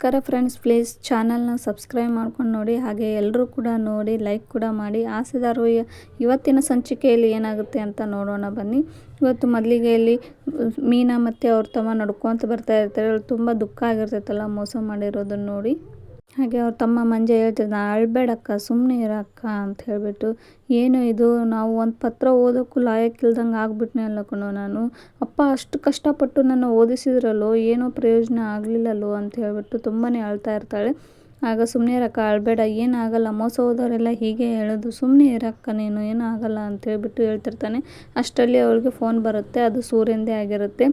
ನಮಸ್ಕಾರ friends, please ಚಾನಲ್ನ subscribe ಮಾಡ್ಕೊಂಡು ನೋಡಿ. ಹಾಗೆ ಎಲ್ಲರೂ ಕೂಡ ನೋಡಿ, ಲೈಕ್ ಕೂಡ ಮಾಡಿ. ಆಸೆದಾರರು ಇವತ್ತಿನ ಸಂಚಿಕೆಯಲ್ಲಿ ಏನಾಗುತ್ತೆ ಅಂತ ನೋಡೋಣ ಬನ್ನಿ. ಇವತ್ತು ಮೊದಲಿಗೆ ಇಲ್ಲಿ ಮೀನಾ ಮತ್ತು ಅವ್ರ ತಮ್ಮ ನಡ್ಕೊತ ಬರ್ತಾ ಇರ್ತಾರೆ. ತುಂಬ ದುಃಖ ಆಗಿರ್ತೈತಲ್ಲ ಮೋಸ ಮಾಡಿರೋದನ್ನು ನೋಡಿ. ಹಾಗೆ ಅವ್ರ ತಮ್ಮ ಮಂಜ ಹೇಳ್ತಿದ್ದ, ಅಳ್ಬೇಡಕ್ಕ, ಸುಮ್ಮನೆ ಇರಕ್ಕ ಅಂತ ಹೇಳಿಬಿಟ್ಟು. ಏನು ಇದು, ನಾವು ಒಂದು ಪತ್ರ ಓದೋಕ್ಕೂ ಲಾಯಕ್ಕಿಲ್ದಂಗೆ ಆಗ್ಬಿಟ್ನೆ ಅಲ್ಲ ಕಣೋ ನಾನು. ಅಪ್ಪ ಅಷ್ಟು ಕಷ್ಟಪಟ್ಟು ನನ್ನ ಓದಿಸಿದ್ರಲ್ಲೋ, ಏನೋ ಪ್ರಯೋಜನ ಆಗಲಿಲ್ಲಲ್ಲೋ ಅಂತ ಹೇಳ್ಬಿಟ್ಟು ತುಂಬಾ ಅಳ್ತಾ ಇರ್ತಾಳೆ. ಆಗ ಸುಮ್ಮನೆ ಇರಕ್ಕ, ಅಳ್ಬೇಡ, ಏನಾಗಲ್ಲ, ಮೋಸ ಹೋದವರೆಲ್ಲ ಹೀಗೆ ಹೇಳೋದು, ಸುಮ್ಮನೆ ಇರಕ್ಕ ನೀನು, ಏನೂ ಆಗಲ್ಲ ಅಂತ ಹೇಳ್ಬಿಟ್ಟು ಹೇಳ್ತಿರ್ತಾನೆ. ಅಷ್ಟರಲ್ಲಿ ಅವಳಿಗೆ ಫೋನ್ ಬರುತ್ತೆ. ಅದು ಸೂರ್ಯಂದೇ ಆಗಿರುತ್ತೆ.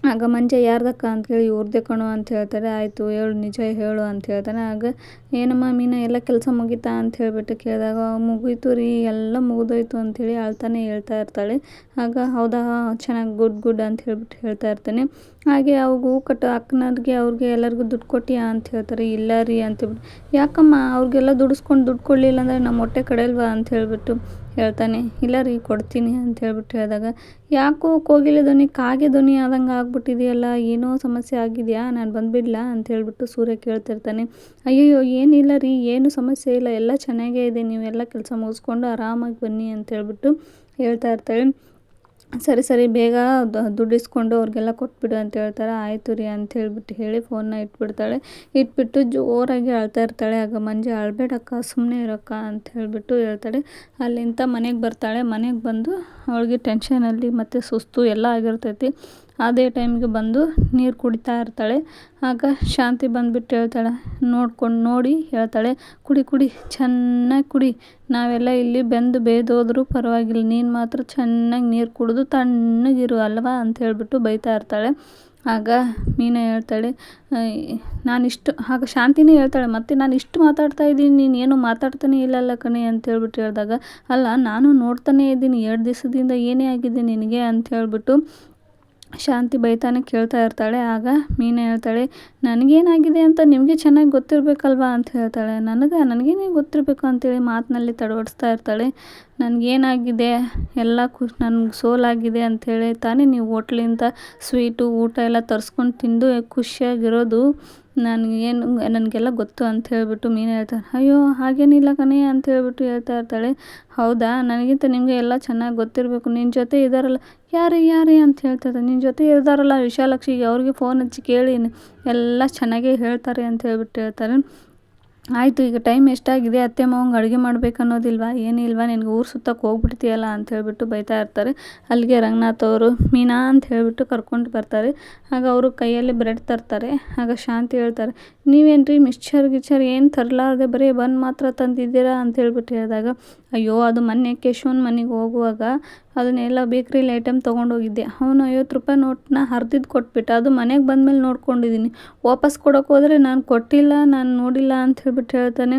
ಆಗ ಮಂಜ ಯಾರ್ದಕ್ಕ ಅಂತೇಳಿ, ಇವ್ರದ್ದೇ ಕಣೋ ಅಂತ ಹೇಳ್ತಾರೆ. ಆಯಿತು ಹೇಳು, ನಿಜ ಹೇಳು ಅಂತ ಹೇಳ್ತಾನೆ. ಆಗ ಏನಮ್ಮ ಮೀನಾ, ಎಲ್ಲ ಕೆಲಸ ಮುಗೀತಾ ಅಂತ ಹೇಳ್ಬಿಟ್ಟು ಕೇಳಿದಾಗ, ಮುಗೀತು ರೀ, ಎಲ್ಲ ಮುಗಿದೋಯ್ತು ಅಂಥೇಳಿ ಅಳ್ತಾನೆ ಹೇಳ್ತಾ ಇರ್ತಾಳೆ. ಆಗ ಹೌದಾ, ಚೆನ್ನಾಗಿ ಗುಡ್ ಅಂತ ಹೇಳ್ಬಿಟ್ಟು ಹೇಳ್ತಾ ಇರ್ತಾನೆ. ಹಾಗೆ ಅವು ಅಕ್ಕನವ್ರಿಗೆ ಅವ್ರಿಗೆ ಎಲ್ಲರಿಗೂ ದುಡ್ಡು ಕೊಟ್ಟಿಯಾ ಅಂತ ಹೇಳ್ತಾರೆ. ಇಲ್ಲ ರೀ ಅಂತೇಳ್ಬಿಟ್ಟು. ಯಾಕಮ್ಮ, ಅವ್ರಿಗೆಲ್ಲ ದುಡ್ಡು ಕೊಡಲಿಲ್ಲ ಅಂದರೆ ನಮ್ಮ ಹೊಟ್ಟೆ ಕಡೆಯಲ್ವಾ ಅಂತ ಹೇಳ್ಬಿಟ್ಟು ಹೇಳ್ತಾನೆ. ಇಲ್ಲ ರೀ, ಕೊಡ್ತೀನಿ ಅಂತ ಹೇಳ್ಬಿಟ್ಟು ಹೇಳಿದಾಗ, ಯಾಕೋ ಕೋಗಿಲೆ ಧ್ವನಿ ಕಾಗೆ ಧ್ವನಿ ಆದಂಗೆ ಆಗ್ಬಿಟ್ಟಿದೆಯಲ್ಲ, ಏನೋ ಸಮಸ್ಯೆ ಆಗಿದೆಯಾ, ನಾನು ಬಂದುಬಿಡ್ಲಾ ಅಂತ ಹೇಳ್ಬಿಟ್ಟು ಸೂರ್ಯ ಕೇಳ್ತಿರ್ತಾನೆ. ಅಯ್ಯಯ್ಯೋ ಏನಿಲ್ಲ ರೀ, ಏನು ಸಮಸ್ಯೆ ಇಲ್ಲ, ಎಲ್ಲ ಚೆನ್ನಾಗೇ ಇದೆ, ನೀವೆಲ್ಲ ಕೆಲಸ ಮುಗಿಸ್ಕೊಂಡು ಆರಾಮಾಗಿ ಬನ್ನಿ ಅಂತ ಹೇಳ್ಬಿಟ್ಟು ಹೇಳ್ತಾ ಇರ್ತಾಳೆ. ಸರಿ ಬೇಗ ದುಡ್ಡು ಇಸ್ಕೊಂಡು ಅವ್ರಿಗೆಲ್ಲ ಕೊಟ್ಬಿಡು ಅಂತ ಹೇಳ್ತಾರೆ. ಆಯಿತು ರೀ ಅಂತ ಹೇಳ್ಬಿಟ್ಟು ಹೇಳಿ ಫೋನ್ನ ಇಟ್ಬಿಟ್ಟು ಜೋರಾಗಿ ಅಳ್ತಾ ಇರ್ತಾಳೆ. ಆಗ ಮಂಜೆ, ಅಳ್ಬೇಡಕ್ಕ, ಸುಮ್ಮನೆ ಇರೋಕ್ಕ ಅಂತ ಹೇಳ್ಬಿಟ್ಟು ಹೇಳ್ತಾಳೆ. ಅಲ್ಲಿಂದ ಮನೆಗೆ ಬರ್ತಾಳೆ. ಮನೆಗೆ ಬಂದು ಅವಳಿಗೆ ಟೆನ್ಷನಲ್ಲಿ ಮತ್ತು ಸುಸ್ತು ಎಲ್ಲ ಆಗಿರ್ತೈತಿ. ಅದೇ ಟೈಮ್ಗೆ ಬಂದು ನೀರು ಕುಡಿತಾ ಇರ್ತಾಳೆ. ಆಗ ಶಾಂತಿ ಬಂದುಬಿಟ್ಟು ಹೇಳ್ತಾಳೆ, ನೋಡಿ ಹೇಳ್ತಾಳೆ, ಕುಡಿ ಚೆನ್ನಾಗಿ ಕುಡಿ, ನಾವೆಲ್ಲ ಇಲ್ಲಿ ಬೇದೋದ್ರೂ ಪರವಾಗಿಲ್ಲ, ನೀನು ಮಾತ್ರ ಚೆನ್ನಾಗಿ ನೀರು ಕುಡಿದು ತಣ್ಣಗಿರು ಅಲ್ವಾ ಅಂತ ಹೇಳ್ಬಿಟ್ಟು ಬೈತಾ ಇರ್ತಾಳೆ. ಆಗ ಮೀನಾ ಹೇಳ್ತಾಳೆ, ಆಗ ಶಾಂತಿನೇ ಹೇಳ್ತಾಳೆ, ಮತ್ತೆ ನಾನು ಇಷ್ಟು ಮಾತಾಡ್ತಾ ಇದ್ದೀನಿ, ನೀನು ಏನು ಮಾತಾಡ್ತಾನೆ ಇಲ್ಲಲ್ಲ ಕಣೆ ಅಂತ ಹೇಳ್ಬಿಟ್ಟು ಹೇಳಿದಾಗ, ಅಲ್ಲ ನಾನು ನೋಡ್ತಾನೇ ಇದ್ದೀನಿ 2 ದಿವಸದಿಂದ ಏನೇ ಆಗಿದೆ ನಿನಗೆ ಅಂತ ಹೇಳ್ಬಿಟ್ಟು ಶಾಂತಿ ಬೈತಾನೆ ಕೇಳ್ತಾ ಇರ್ತಾಳೆ. ಆಗ ಮೀನಾ ಹೇಳ್ತಾಳೆ, ನನಗೇನಾಗಿದೆ ಅಂತ ನಿಮಗೆ ಚೆನ್ನಾಗಿ ಗೊತ್ತಿರಬೇಕಲ್ವಾ ಅಂತ ಹೇಳ್ತಾಳೆ. ನನಗೇನೇ ಗೊತ್ತಿರಬೇಕು ಅಂತೇಳಿ ಮಾತಿನಲ್ಲಿ ತಡವಡಿಸ್ತಾ ಇರ್ತಾಳೆ. ನನಗೇನಾಗಿದೆ, ಎಲ್ಲ ನನಗೆ ಸೋಲಾಗಿದೆ ಅಂಥೇಳಿ ತಾನೇ ನೀವು ಹೋಟ್ಲಿಂದ ಸ್ವೀಟು ಊಟ ಎಲ್ಲ ತರಿಸ್ಕೊಂಡು ತಿಂದು ಖುಷಿಯಾಗಿರೋದು, ನನಗೆಲ್ಲ ಗೊತ್ತು ಅಂತ ಹೇಳ್ಬಿಟ್ಟು ಮೀನಾ ಹೇಳ್ತಾಳೆ. ಅಯ್ಯೋ ಹಾಗೇನಿಲ್ಲ ಕಣೆ ಅಂತ ಹೇಳ್ಬಿಟ್ಟು ಹೇಳ್ತಾ ಇರ್ತಾಳೆ. ಹೌದಾ, ನನಗಿಂತ ನಿಮಗೆ ಎಲ್ಲ ಚೆನ್ನಾಗಿ ಗೊತ್ತಿರಬೇಕು, ನಿನ್ನ ಜೊತೆ ಇದ್ದಾರಲ್ಲ, ಯಾರೇ ಅಂತ ಹೇಳ್ತಾರೆ, ನಿನ್ನ ಜೊತೆ ಇದ್ದಾರಲ್ಲ ವಿಶಾಲಾಕ್ಷಿಗೆ, ಅವ್ರಿಗೆ ಫೋನ್ ಹಚ್ಚಿ ಕೇಳಿ, ಎಲ್ಲ ಚೆನ್ನಾಗೇ ಹೇಳ್ತಾರೆ ಅಂತ ಹೇಳ್ಬಿಟ್ಟು ಹೇಳ್ತಾರೆ. ಆಯಿತು, ಈಗ ಟೈಮ್ ಎಷ್ಟಾಗಿದೆ, ಅತ್ತೆ ಮಾವಂಗೆ ಅಡುಗೆ ಮಾಡ್ಬೇಕು ಅನ್ನೋದಿಲ್ವಾ, ಏನಿಲ್ವಾ, ನಿನಗೆ ಊರು ಸುತ್ತಕ್ಕೆ ಹೋಗ್ಬಿಡ್ತೀಯಲ್ಲ ಅಂತ ಹೇಳ್ಬಿಟ್ಟು ಬೈತಾ ಇರ್ತಾರೆ. ಅಲ್ಲಿಗೆ ರಂಗನಾಥ್ ಅವರು ಮೀನಾ ಅಂತ ಹೇಳ್ಬಿಟ್ಟು ಕರ್ಕೊಂಡು ಬರ್ತಾರೆ. ಆಗ ಅವರು ಕೈಯಲ್ಲಿ ಬ್ರೆಡ್ ತರ್ತಾರೆ. ಆಗ ಶಾಂತಿ ಹೇಳ್ತಾರೆ, ನೀವೇನು ರೀ ಮಿಕ್ಸ್ಚರ್ ಏನು ತರಲಾರ್ದೆ ಬರೀ ಬನ್ ಮಾತ್ರ ತಂದಿದ್ದೀರಾ ಅಂತ ಹೇಳ್ಬಿಟ್ಟು ಹೇಳಿದಾಗ, ಅಯ್ಯೋ ಅದು ಮೊನ್ನೆ ಕೇಶವನ ಮನೆಗೆ ಹೋಗುವಾಗ ಅದನ್ನೆಲ್ಲ ಬೇಕ್ರಿಲಿ ಐಟಮ್ ತೊಗೊಂಡೋಗಿದ್ದೆ, ಅವನು 50 ರೂಪಾಯಿ ನೋಟನ್ನ ಹರಿದಿದ್ದು ಕೊಟ್ಬಿಟ್ಟು, ಅದು ಮನೆಗೆ ಬಂದಮೇಲೆ ನೋಡ್ಕೊಂಡಿದ್ದೀನಿ, ವಾಪಸ್ ಕೊಡೋಕೆ ಹೋದರೆ ನಾನು ಕೊಟ್ಟಿಲ್ಲ, ನಾನು ನೋಡಿಲ್ಲ ಅಂತ ಹೇಳ್ಬಿಟ್ಟು ಹೇಳ್ತಾನೆ.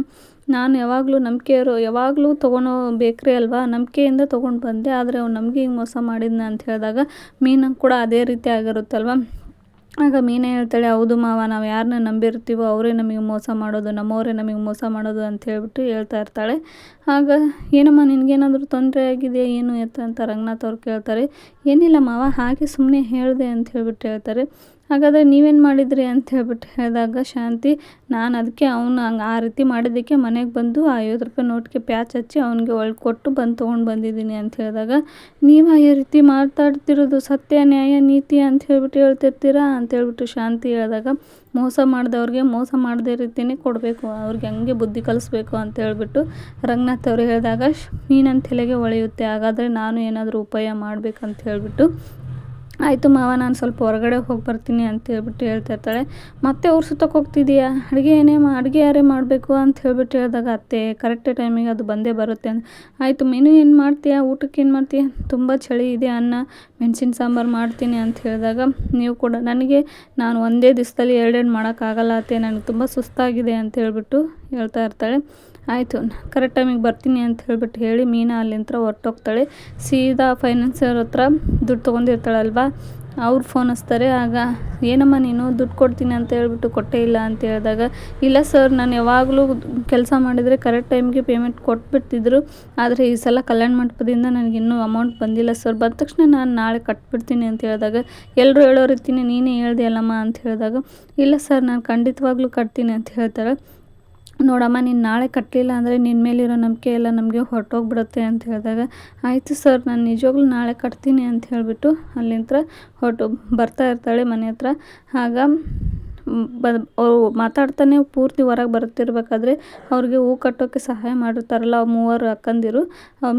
ನಾನು ಯಾವಾಗಲೂ ತೊಗೊಳೋ ಬೇಕ್ರಿ ಅಲ್ವಾ, ನಂಬಿಕೆಯಿಂದ ತೊಗೊಂಡು ಬಂದೆ, ಆದರೆ ಅವ್ನು ನಮಗೆ ಹಿಂಗೆ ಮೋಸ ಮಾಡಿದ್ನ ಅಂತ ಹೇಳಿದಾಗ ಮೀನಂಗೆ ಕೂಡ ಅದೇ ರೀತಿ ಆಗಿರುತ್ತಲ್ವ. ಆಗ ಮೀನಾ ಹೇಳ್ತಾಳೆ, ಹೌದು ಮಾವ, ನಾವು ಯಾರನ್ನ ನಂಬಿರ್ತೀವೋ ಅವರೇ ನಮಗೆ ಮೋಸ ಮಾಡೋದು, ನಮ್ಮವರೇ ನಮಗೆ ಮೋಸ ಮಾಡೋದು ಅಂತ ಹೇಳ್ಬಿಟ್ಟು ಹೇಳ್ತಾ ಇರ್ತಾಳೆ. ಆಗ ಏನಮ್ಮ, ನಿನಗೇನಾದರೂ ತೊಂದರೆ ಆಗಿದೆಯಾ ಏನು ಅಂತ ರಂಗನಾಥ್ ಅವ್ರು ಕೇಳ್ತಾರೆ. ಏನಿಲ್ಲ ಮಾವ, ಹಾಗೆ ಸುಮ್ಮನೆ ಹೇಳಿದೆ ಅಂತ ಹೇಳ್ಬಿಟ್ಟು ಹೇಳ್ತಾರೆ. ಹಾಗಾದರೆ ನೀವೇನು ಮಾಡಿದ್ರಿ ಅಂತ ಹೇಳ್ಬಿಟ್ಟು ಹೇಳಿದಾಗ ಶಾಂತಿ, ನಾನು ಅದಕ್ಕೆ ಅವನು ಹಂಗೆ ಆ ರೀತಿ ಮಾಡಿದ್ದಕ್ಕೆ ಮನೆಗೆ ಬಂದು ಆ 50 ರೂಪಾಯಿ ನೋಟ್ಗೆ ಪ್ಯಾಚ್ ಹಚ್ಚಿ ಅವನಿಗೆ ಕೊಟ್ಟು ತೊಗೊಂಡು ಬಂದಿದ್ದೀನಿ ಅಂತ ಹೇಳಿದಾಗ, ನೀವು ಈ ರೀತಿ ಮಾತಾಡ್ತಿರೋದು ಸತ್ಯ ನ್ಯಾಯ ನೀತಿ ಅಂತ ಹೇಳ್ಬಿಟ್ಟು ಹೇಳ್ತಿರ್ತೀರಾ ಅಂತ ಹೇಳ್ಬಿಟ್ಟು ಶಾಂತಿ ಹೇಳಿದಾಗ, ಮೋಸ ಮಾಡಿದವ್ರಿಗೆ ಮೋಸ ಮಾಡದೇ ರೀತಿಯೇ ಕೊಡಬೇಕು, ಅವ್ರಿಗೆ ಹಂಗೆ ಬುದ್ಧಿ ಕಲಿಸ್ಬೇಕು ಅಂತ ಹೇಳ್ಬಿಟ್ಟು ರಂಗನಾಥ್ ಅವರು ಹೇಳಿದಾಗ ಮೀನಂತ ತಲೆಗೆ ಹೊಳೆಯುತ್ತೆ. ಹಾಗಾದರೆ ನಾನು ಏನಾದರೂ ಉಪಾಯ ಮಾಡಬೇಕಂತ ಹೇಳ್ಬಿಟ್ಟು, ಆಯಿತು ಮಾವ, ನಾನು ಸ್ವಲ್ಪ ಹೊರಗಡೆ ಹೋಗಿ ಬರ್ತೀನಿ ಅಂತ ಹೇಳ್ಬಿಟ್ಟು ಹೇಳ್ತಾ ಇರ್ತಾಳೆ. ಮತ್ತೆ ಅವ್ರು ಸುತ್ತಕ್ಕೆ ಹೋಗ್ತಿದೀಯಾ, ಅಡುಗೆ ಯಾರೇ ಮಾಡಬೇಕು ಅಂತ ಹೇಳ್ಬಿಟ್ಟು ಹೇಳಿದಾಗ, ಅತ್ತೆ ಕರೆಕ್ಟ್ ಟೈಮಿಗೆ ಅದು ಬಂದೇ ಬರುತ್ತೆ ಅಂತ. ಆಯಿತು, ಮೆನು ಏನು ಮಾಡ್ತೀಯಾ, ಊಟಕ್ಕೆ ಏನು ಮಾಡ್ತೀಯಾ, ತುಂಬ ಚಳಿ ಇದೆ, ಅನ್ನ ಮೆಣಸಿನ ಸಾಂಬಾರು ಮಾಡ್ತೀನಿ ಅಂತ ಹೇಳಿದಾಗ, ನೀವು ಕೂಡ ನಾನು ಒಂದೇ ದಿವಸದಲ್ಲಿ 2 ಮಾಡೋಕ್ಕಾಗಲ್ಲ ಅತ್ತೆ, ನನಗೆ ತುಂಬ ಸುಸ್ತಾಗಿದೆ ಅಂತ ಹೇಳ್ಬಿಟ್ಟು ಹೇಳ್ತಾ ಇರ್ತಾಳೆ. ಆಯಿತು, ಕರೆಕ್ಟ್ ಟೈಮಿಗೆ ಬರ್ತೀನಿ ಅಂತ ಹೇಳ್ಬಿಟ್ಟು ಹೇಳಿ ಮೀನಾ ಅಲ್ಲಿಂದ ಹೊರಟೋಗ್ತಾಳೆ. ಸೀದಾ ಫೈನಾನ್ಸರ್ ಹತ್ರ ದುಡ್ಡು ತೊಗೊಂಡಿರ್ತಾಳಲ್ವ, ಅವ್ರು ಫೋನ್ ಹಚ್ತಾರೆ. ಆಗ ಏನಮ್ಮ ನೀನು ದುಡ್ಡು ಕೊಡ್ತೀನಿ ಅಂತ ಹೇಳ್ಬಿಟ್ಟು ಕೊಟ್ಟೇ ಇಲ್ಲ ಅಂತ ಹೇಳಿದಾಗ, ಇಲ್ಲ ಸರ್ ನಾನು ಯಾವಾಗಲೂ ಕೆಲಸ ಮಾಡಿದರೆ ಕರೆಕ್ಟ್ ಟೈಮ್ಗೆ ಪೇಮೆಂಟ್ ಕೊಟ್ಬಿಡ್ತಿದ್ರು, ಆದರೆ ಈ ಸಲ ಕಲ್ಯಾಣ ಮಂಟಪದಿಂದ ನನಗಿನ್ನೂ ಅಮೌಂಟ್ ಬಂದಿಲ್ಲ ಸರ್, ಬಂದ ತಕ್ಷಣ ನಾನು ನಾಳೆ ಕಟ್ಬಿಡ್ತೀನಿ ಅಂತ ಹೇಳಿದಾಗ, ಎಲ್ಲರೂ ಹೇಳೋ ರೀತಿನೇ ನೀನೇ ಹೇಳ್ದೆಯಲ್ಲಮ್ಮ ಅಂತ ಹೇಳಿದಾಗ, ಇಲ್ಲ ಸರ್ ನಾನು ಖಂಡಿತವಾಗ್ಲೂ ಕಟ್ತೀನಿ ಅಂತ ಹೇಳ್ತಾರೆ. ನೋಡಮ್ಮ ನೀನು ನಾಳೆ ಕಟ್ಟಲಿಲ್ಲ ಅಂದರೆ ನಿನ್ನ ಮೇಲಿರೋ ನಂಬಿಕೆ ಎಲ್ಲ ನಮಗೆ ಹೊರಟೋಗ್ಬಿಡುತ್ತೆ ಅಂತ ಹೇಳಿದಾಗ, ಆಯಿತು ಸರ್ ನಾನು ನಿಜವಾಗ್ಲೂ ನಾಳೆ ಕಟ್ತೀನಿ ಅಂತ ಹೇಳಿಬಿಟ್ಟು ಅಲ್ಲಿಂದ ಬರ್ತಾ ಇರ್ತಾಳೆ ಮನೆ ಹತ್ರ. ಆಗ ಅವ್ರು ಮಾತಾಡ್ತಾನೆ ಪೂರ್ತಿ ಹೊರಗೆ ಬರ್ತಿರ್ಬೇಕಾದ್ರೆ ಅವ್ರಿಗೆ ಹೂ ಕಟ್ಟೋಕ್ಕೆ ಸಹಾಯ ಮಾಡಿರ್ತಾರಲ್ಲ ಮೂವರು ಅಕ್ಕಂದಿರು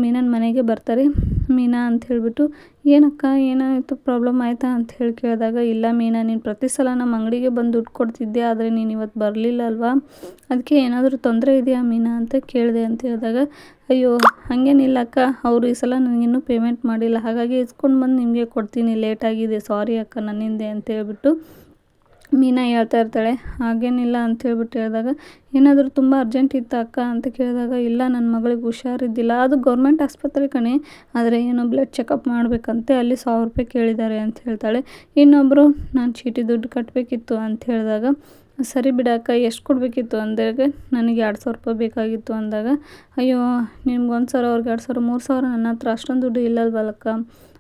ಮೀನನ ಮನೆಗೆ ಬರ್ತಾರೆ. ಮೀನಾ ಅಂತ ಹೇಳಿಬಿಟ್ಟು, ಏನಕ್ಕ ಏನಾಯಿತು, ಪ್ರಾಬ್ಲಮ್ ಆಯಿತಾ ಅಂತ ಹೇಳಿ ಕೇಳಿದಾಗ, ಇಲ್ಲ ಮೀನಾ ನೀನು ಪ್ರತಿ ಸಲ ನಮ್ಮ ಅಂಗಡಿಗೆ ಬಂದು ದುಡ್ಡು ಕೊಡ್ತಿದ್ದೆ, ಆದರೆ ನೀನು ಇವತ್ತು ಬರಲಿಲ್ಲ ಅಲ್ವಾ, ಅದಕ್ಕೆ ಏನಾದರೂ ತೊಂದರೆ ಇದೆಯಾ ಮೀನಾ ಅಂತ ಕೇಳಿದೆ ಅಂತ ಹೇಳಿದಾಗ, ಅಯ್ಯೋ ಹಾಗೇನಿಲ್ಲ ಅಕ್ಕ, ಅವರು ಈ ಸಲ ನನಗಿನ್ನೂ ಪೇಮೆಂಟ್ ಮಾಡಿಲ್ಲ, ಹಾಗಾಗಿ ಇಸ್ಕೊಂಡು ಬಂದು ನಿಮಗೆ ಕೊಡ್ತೀನಿ, ಲೇಟಾಗಿದೆ, ಸಾರಿ ಅಕ್ಕ ನನ್ನಿಂದೆ ಅಂತ ಹೇಳ್ಬಿಟ್ಟು ಮೀನಾ ಹೇಳ್ತಾ ಇರ್ತಾಳೆ. ಹಾಗೇನಿಲ್ಲ ಅಂತ ಹೇಳ್ಬಿಟ್ಟು ಹೇಳಿದಾಗ, ಏನಾದರೂ ತುಂಬ ಅರ್ಜೆಂಟ್ ಇತ್ತು ಅಕ್ಕ ಅಂತ ಕೇಳಿದಾಗ, ಇಲ್ಲ ನನ್ನ ಮಗಳಿಗೆ ಹುಷಾರಿದ್ದಿಲ್ಲ, ಅದು ಗೌರ್ಮೆಂಟ್ ಆಸ್ಪತ್ರೆ ಕಣೆ, ಆದರೆ ಏನೋ ಬ್ಲಡ್ ಚೆಕಪ್ ಮಾಡಬೇಕಂತೆ, ಅಲ್ಲಿ 1000 ರೂಪಾಯಿ ಕೇಳಿದ್ದಾರೆ ಅಂತ ಹೇಳ್ತಾಳೆ. ಇನ್ನೊಬ್ಬರು ನಾನು ಚೀಟಿ ದುಡ್ಡು ಕಟ್ಟಬೇಕಿತ್ತು ಅಂತ ಹೇಳಿದಾಗ, ಸರಿ ಬಿಡಕ್ಕ ಎಷ್ಟು ಕೊಡಬೇಕಿತ್ತು ಅಂದಾಗ, ನನಗೆ 2000 ರೂಪಾಯಿ ಬೇಕಾಗಿತ್ತು ಅಂದಾಗ, ಅಯ್ಯೋ ನಿಮ್ಗೆ 1000 ಅವ್ರಿಗೆ 2000 3000 ನನ್ನ ಹತ್ರ ಅಷ್ಟೊಂದು ದುಡ್ಡು ಇಲ್ಲಲ್ವಲ್ಲಕ್ಕ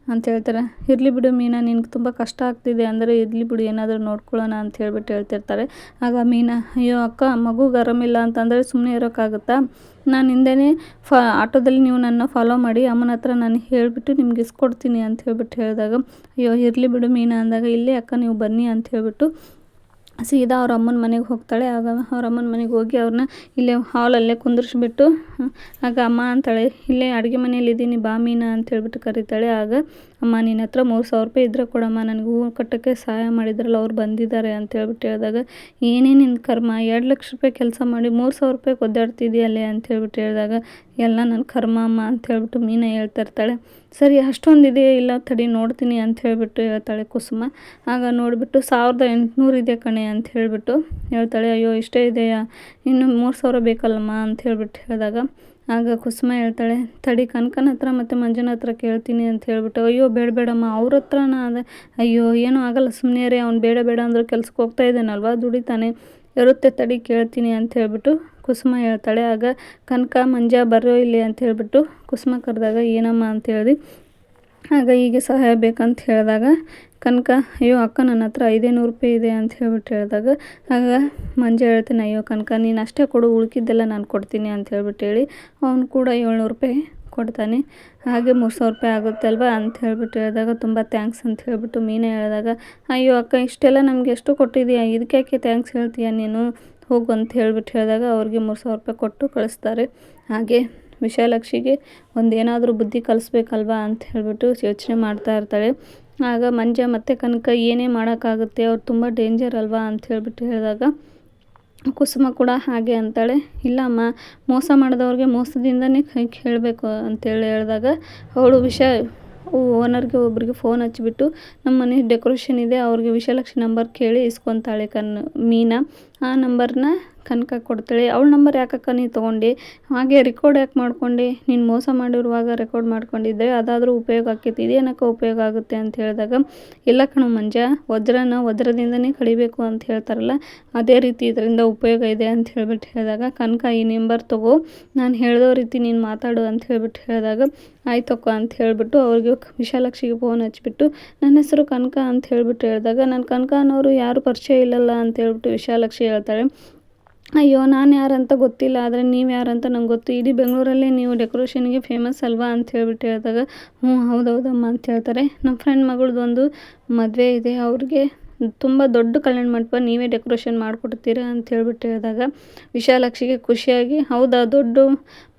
ಅಂತ ಹೇಳ್ತಾರೆ. ಇರಲಿ ಬಿಡು ಮೀನಾ ನಿನ್ಗೆ ತುಂಬ ಕಷ್ಟ ಆಗ್ತಿದೆ ಅಂದರೆ ಇರಲಿ ಬಿಡು ಏನಾದರೂ ನೋಡ್ಕೊಳ್ಳೋಣ ಅಂತ ಹೇಳ್ಬಿಟ್ಟು ಹೇಳ್ತಿರ್ತಾರೆ. ಆಗ ಮೀನಾ, ಅಯ್ಯೋ ಅಕ್ಕ ಮಗುಗೆ ಆರಾಮಿಲ್ಲ ಅಂತಂದರೆ ಸುಮ್ಮನೆ ಇರೋಕ್ಕಾಗುತ್ತಾ, ನಾನು ಹಿಂದೆಯೇ ಆಟೋದಲ್ಲಿ ನೀವು ನನ್ನ ಫಾಲೋ ಮಾಡಿ ಅಮ್ಮನ ಹತ್ರ ನಾನು ಹೇಳಿಬಿಟ್ಟು ನಿಮ್ಗೆ ಇಸ್ಕೊಡ್ತೀನಿ ಅಂತ ಹೇಳ್ಬಿಟ್ಟು ಹೇಳಿದಾಗ, ಅಯ್ಯೋ ಇರಲಿ ಬಿಡು ಮೀನಾ ಅಂದಾಗ, ಇಲ್ಲೇ ಅಕ್ಕ ನೀವು ಬನ್ನಿ ಅಂತ ಹೇಳ್ಬಿಟ್ಟು ಸೀದಾ ಅವ್ರ ಅಮ್ಮನ ಮನೆಗೆ ಹೋಗ್ತಾಳೆ. ಆಗ ಅವ್ರ ಅಮ್ಮನ ಮನೆಗೆ ಹೋಗಿ ಅವ್ರನ್ನ ಇಲ್ಲೇ ಹಾಲಲ್ಲೇ ಕುಂದಿರಿಸ್ಬಿಟ್ಟು, ಆಗ ಅಮ್ಮ ಅಂತಾಳೆ, ಇಲ್ಲೇ ಅಡುಗೆ ಮನೆಯಲ್ಲಿದ್ದೀನಿ ಬಾ ಮೀನಾ ಅಂತ ಹೇಳ್ಬಿಟ್ಟು ಕರೀತಾಳೆ. ಆಗ ಅಮ್ಮ ನಿನ್ನ ಹತ್ರ 3000 ರೂಪಾಯಿ ಇದ್ದರೆ ಕೊಡಮ್ಮ, ನನಗೆ ಹೂವು ಕಟ್ಟೋಕ್ಕೆ ಸಹಾಯ ಮಾಡಿದ್ರಲ್ಲ ಅವ್ರು ಬಂದಿದ್ದಾರೆ ಅಂತ ಹೇಳ್ಬಿಟ್ಟು ಹೇಳಿದಾಗ, ಏನೇ ನಿನ್ನ ಕರ್ಮ, 2 ಲಕ್ಷ ರೂಪಾಯಿ ಕೆಲಸ ಮಾಡಿ 3000 ರೂಪಾಯಿ ಒದ್ದಾಡ್ತಿದೆಯಲ್ಲೇ ಅಂತ ಹೇಳ್ಬಿಟ್ಟು ಹೇಳಿದಾಗ, ಎಲ್ಲ ನನ್ನ ಕರ್ಮ ಅಮ್ಮ ಅಂತ ಹೇಳ್ಬಿಟ್ಟು ಮೀನಾ ಹೇಳ್ತಾ ಇರ್ತಾಳೆ. ಸರಿ ಅಷ್ಟೊಂದಿದೆ, ಇಲ್ಲ ತಡಿ ನೋಡ್ತೀನಿ ಅಂತ ಹೇಳ್ಬಿಟ್ಟು ಹೇಳ್ತಾಳೆ ಕುಸುಮ. ಆಗ ನೋಡಿಬಿಟ್ಟು 1800 ಇದೆ ಕಣೆ ಅಂತ ಹೇಳಿಬಿಟ್ಟು ಹೇಳ್ತಾಳೆ. ಅಯ್ಯೋ ಇಷ್ಟೇ ಇದೆಯಾ, ಇನ್ನು 3000 ಬೇಕಲ್ಲಮ್ಮ ಅಂತ ಹೇಳ್ಬಿಟ್ಟು ಹೇಳಿದಾಗ, ಆಗ ಕುಸುಮ ಹೇಳ್ತಾಳೆ, ತಡಿ ಕನಕನ ಹತ್ರ ಮತ್ತು ಮಂಜುನ ಹತ್ರ ಕೇಳ್ತೀನಿ ಅಂತ ಹೇಳ್ಬಿಟ್ಟು, ಅಯ್ಯೋ ಬೇಡಮ್ಮ ಅವ್ರ ಹತ್ರನ ಅದೇ, ಅಯ್ಯೋ ಏನೂ ಆಗಲ್ಲ ಸುಮ್ಮನೆ ರೀ, ಅವ್ನು ಬೇಡ ಅಂದರೂ ಕೆಲ್ಸಕ್ಕೆ ಹೋಗ್ತಾ ಇದ್ದಾನಲ್ವ, ದುಡಿತಾನೆ ಇರುತ್ತೆ, ತಡಿ ಕೇಳ್ತೀನಿ ಅಂತ ಹೇಳ್ಬಿಟ್ಟು ಕುಸುಮ ಹೇಳ್ತಾಳೆ. ಆಗ ಕನಕ ಮಂಜ ಬರೋ ಇಲ್ಲಿ ಅಂತ ಹೇಳ್ಬಿಟ್ಟು ಕುಸುಮ ಕರೆದಾಗ, ಏನಮ್ಮ ಅಂತ ಹೇಳಿ ಆಗ ಹೀಗೆ ಸಹಾಯ ಬೇಕಂತ ಹೇಳಿದಾಗ, ಕನಕ ಅಯ್ಯೋ ಅಕ್ಕ ನನ್ನ ಹತ್ರ 500 ರೂಪಾಯಿ ಇದೆ ಅಂತ ಹೇಳ್ಬಿಟ್ಟು ಹೇಳಿದಾಗ, ಆಗ ಮಂಜ ಹೇಳ್ತಾನೆ, ಅಯ್ಯೋ ಕನಕ ನೀನು ಅಷ್ಟೇ ಕೊಡು, ಉಳ್ಕಿದ್ದೆಲ್ಲ ನಾನು ಕೊಡ್ತೀನಿ ಅಂತ ಹೇಳ್ಬಿಟ್ಟು ಹೇಳಿ ಅವನು ಕೂಡ 700 ರೂಪಾಯಿ ಕೊಡ್ತಾನೆ. ಹಾಗೆ 3000 ರೂಪಾಯಿ ಆಗುತ್ತೆ ಅಲ್ವಾ ಅಂತ ಹೇಳ್ಬಿಟ್ಟು ಹೇಳಿದಾಗ, ತುಂಬ ಥ್ಯಾಂಕ್ಸ್ ಅಂತ ಹೇಳ್ಬಿಟ್ಟು ಮೀನಾ ಹೇಳಿದಾಗ, ಅಯ್ಯೋ ಅಕ್ಕ ಇಷ್ಟೆಲ್ಲ ನಮಗೆ ಎಷ್ಟು ಕೊಟ್ಟಿದೆಯಾ, ಇದಕ್ಕೆ ಯಾಕೆ ಥ್ಯಾಂಕ್ಸ್ ಹೇಳ್ತೀಯಾ ನೀನು, ಹೋಗು ಅಂತ ಹೇಳ್ಬಿಟ್ಟು ಹೇಳಿದಾಗ ಅವ್ರಿಗೆ 3000 ರೂಪಾಯಿ ಕೊಟ್ಟು ಕಳಿಸ್ತಾರೆ. ಹಾಗೆ ವಿಶಾಲಾಕ್ಷಿಗೆ ಒಂದೇನಾದರೂ ಬುದ್ಧಿ ಕಲಿಸ್ಬೇಕಲ್ವಾ ಅಂತ ಹೇಳ್ಬಿಟ್ಟು ಯೋಚನೆ ಮಾಡ್ತಾ ಇರ್ತಾಳೆ. ಆಗ ಮಂಜ ಮತ್ತು ಕನಕ ಏನೇ ಮಾಡೋಕ್ಕಾಗುತ್ತೆ, ಅವ್ರು ತುಂಬ ಡೇಂಜರ್ ಅಲ್ವಾ ಅಂತ ಹೇಳ್ಬಿಟ್ಟು ಹೇಳಿದಾಗ, ಕುಸುಮ ಕೂಡ ಹಾಗೆ ಅಂತಾಳೆ, ಇಲ್ಲಮ್ಮ ಮೋಸ ಮಾಡಿದವ್ರಿಗೆ ಮೋಸದಿಂದನೇ ಕೈ ಕೇಳಬೇಕು ಅಂತೇಳಿ ಹೇಳಿದಾಗ, ಅವಳು ಓನರ್ಗೆ ಒಬ್ರಿಗೆ ಫೋನ್ ಹಚ್ಚಿಬಿಟ್ಟು, ನಮ್ಮ ಮನೆ ಡೆಕೋರೇಷನ್ ಇದೆ, ಅವ್ರಿಗೆ ವಿಶಾಲಾಕ್ಷಿ ನಂಬರ್ ಕೇಳಿ ಇಸ್ಕೊತಾಳೆ ಮೀನಾ. ಆ ನಂಬರ್ನ ಕನಕ ಕೊಡ್ತಾಳೆ. ಅವಳ ನಂಬರ್ ಯಾಕಕ್ಕ ನೀನು ತೊಗೊಂಡು, ಹಾಗೆ ರೆಕಾರ್ಡ್ ಯಾಕೆ ಮಾಡ್ಕೊಂಡು, ನೀನು ಮೋಸ ಮಾಡಿರುವಾಗ ರೆಕಾರ್ಡ್ ಮಾಡ್ಕೊಂಡಿದ್ದರೆ ಅದಾದರೂ ಉಪಯೋಗ ಆಕ್ಕೈತಿ, ಇದೇನಕ್ಕೆ ಉಪಯೋಗ ಆಗುತ್ತೆ ಅಂತ ಹೇಳಿದಾಗ, ಇಲ್ಲ ಕಣೋ ಮಂಜ, ವಜ್ರದಿಂದನೇ ಕಡಿಬೇಕು ಅಂತ ಹೇಳ್ತಾರಲ್ಲ, ಅದೇ ರೀತಿ ಇದರಿಂದ ಉಪಯೋಗ ಇದೆ ಅಂತ ಹೇಳ್ಬಿಟ್ಟು ಹೇಳಿದಾಗ, ಕನಕ ಈ ನಂಬರ್ ತೊಗೋ, ನಾನು ಹೇಳಿದೋ ರೀತಿ ನೀನು ಮಾತಾಡು ಅಂತ ಹೇಳ್ಬಿಟ್ಟು ಹೇಳಿದಾಗ, ಆಯ್ತಕ್ಕ ಅಂತ ಹೇಳಿಬಿಟ್ಟು ಅವ್ರಿಗೆ ವಿಶಾಲಾಕ್ಷಿಗೆ ಫೋನ್ ಹಚ್ಚಿಬಿಟ್ಟು, ನನ್ನ ಹೆಸರು ಕನಕ ಅಂತ ಹೇಳ್ಬಿಟ್ಟು ಹೇಳಿದಾಗ, ನಾನು ಕನಕ ಅನ್ನೋರು ಯಾರು ಪರಿಚಯ ಇಲ್ಲಲ್ಲ ಅಂತ ಹೇಳ್ಬಿಟ್ಟು ವಿಶಾಲಾಕ್ಷಿ ಹೇಳ್ತಾಳೆ. ಅಯ್ಯೋ ನಾನು ಯಾರಂತ ಗೊತ್ತಿಲ್ಲ, ಆದರೆ ನೀವು ಯಾರಂತ ನಂಗೆ ಗೊತ್ತು, ಇಡೀ ಬೆಂಗಳೂರಲ್ಲೇ ನೀವು ಡೆಕೋರೇಷನ್ಗೆ ಫೇಮಸ್ ಅಲ್ವಾ ಅಂತ ಹೇಳ್ಬಿಟ್ಟು ಹೇಳಿದಾಗ, ಹೌದಮ್ಮ ಅಂತ ಹೇಳ್ತಾರೆ. ನಮ್ಮ ಫ್ರೆಂಡ್ ಮಗಳದ್ದು ಒಂದು ಮದುವೆ ಇದೆ, ಅವ್ರಿಗೆ ತುಂಬ ದೊಡ್ಡ ಕಲ್ಯಾಣ ಮಂಟಪ, ನೀವೇ ಡೆಕೋರೇಷನ್ ಮಾಡಿಕೊಡ್ತೀರಾ ಅಂತ ಹೇಳ್ಬಿಟ್ಟು ಹೇಳಿದಾಗ, ವಿಶಾಲಾಕ್ಷಿಗೆ ಖುಷಿಯಾಗಿ, ಹೌದಾ ದೊಡ್ಡ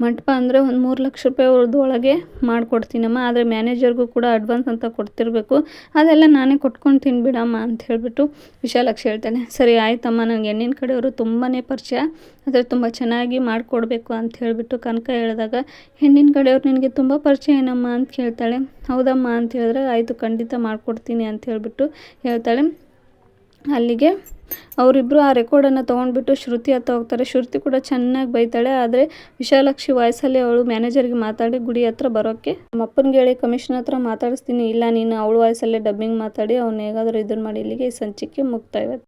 ಮಂಟಪ ಅಂದರೆ ಒಂದು 3 ಲಕ್ಷ ರೂಪಾಯಿ ಒಳಗೆ ಮಾಡಿಕೊಡ್ತೀನಮ್ಮ, ಆದರೆ ಮ್ಯಾನೇಜರ್ಗೂ ಕೂಡ ಅಡ್ವಾನ್ಸ್ ಅಂತ ಕೊಡ್ತಿರ್ಬೇಕು, ಅದೆಲ್ಲ ನಾನೇ ಕೊಟ್ಕೊಳ್ತೀನಿ ಬಿಡಮ್ಮ ಅಂತ ಹೇಳಿಬಿಟ್ಟು ವಿಶಾಲಾಕ್ಷಿ ಹೇಳ್ತಾನೆ. ಸರಿ ಆಯ್ತಮ್ಮ, ನನಗೆ ಹೆಣ್ಣಿನ ಕಡೆಯವರು ತುಂಬಾ ಪರಿಚಯ, ಆದರೆ ತುಂಬ ಚೆನ್ನಾಗಿ ಮಾಡಿಕೊಡ್ಬೇಕು ಅಂತ ಹೇಳಿಬಿಟ್ಟು ಕನಕ ಹೇಳಿದಾಗ, ಹೆಣ್ಣಿನ ಕಡೆಯವ್ರು ನಿನಗೆ ತುಂಬ ಪರಿಚಯ ಏನಮ್ಮ ಅಂತ ಕೇಳ್ತಾಳೆ. ಹೌದಮ್ಮ ಅಂತ ಹೇಳಿದ್ರೆ, ಆಯಿತು ಖಂಡಿತ ಮಾಡಿಕೊಡ್ತೀನಿ ಅಂತ ಹೇಳಿಬಿಟ್ಟು ಹೇಳ್ತಾಳೆ. ಅಲ್ಲಿಗೆ ಅವರಿಬ್ಬರು ಆ ರೆಕಾರ್ಡನ್ನು ತೊಗೊಂಡ್ಬಿಟ್ಟು ಶ್ರುತಿ ಹತ್ರ ಹೋಗ್ತಾರೆ. ಶ್ರುತಿ ಕೂಡ ಚೆನ್ನಾಗಿ ಬೈತಾಳೆ. ಆದರೆ ವಿಶಾಲಾಕ್ಷಿ ವಾಯ್ಸಲ್ಲಿ ಅವಳು ಮ್ಯಾನೇಜರ್ಗೆ ಮಾತಾಡಿ ಗುಡಿ ಹತ್ರ ಬರೋಕ್ಕೆ ನಮ್ಮ ಅಪ್ಪನಿಗೆ ಹೇಳಿ ಕಮಿಷನರ್ ಹತ್ರ ಮಾತಾಡಿಸ್ತೀನಿ, ಇಲ್ಲ ನೀನು ಅವಳ ವಾಯ್ಸಲ್ಲೇ ಡಬ್ಬಿಂಗ್ ಮಾತಾಡಿ ಅವ್ನು ಹೇಗಾದರೂ ಇದನ್ನು ಮಾಡಿ. ಇಲ್ಲಿಗೆ ಈ ಸಂಚಿಕೆ ಮುಕ್ತಾಯ.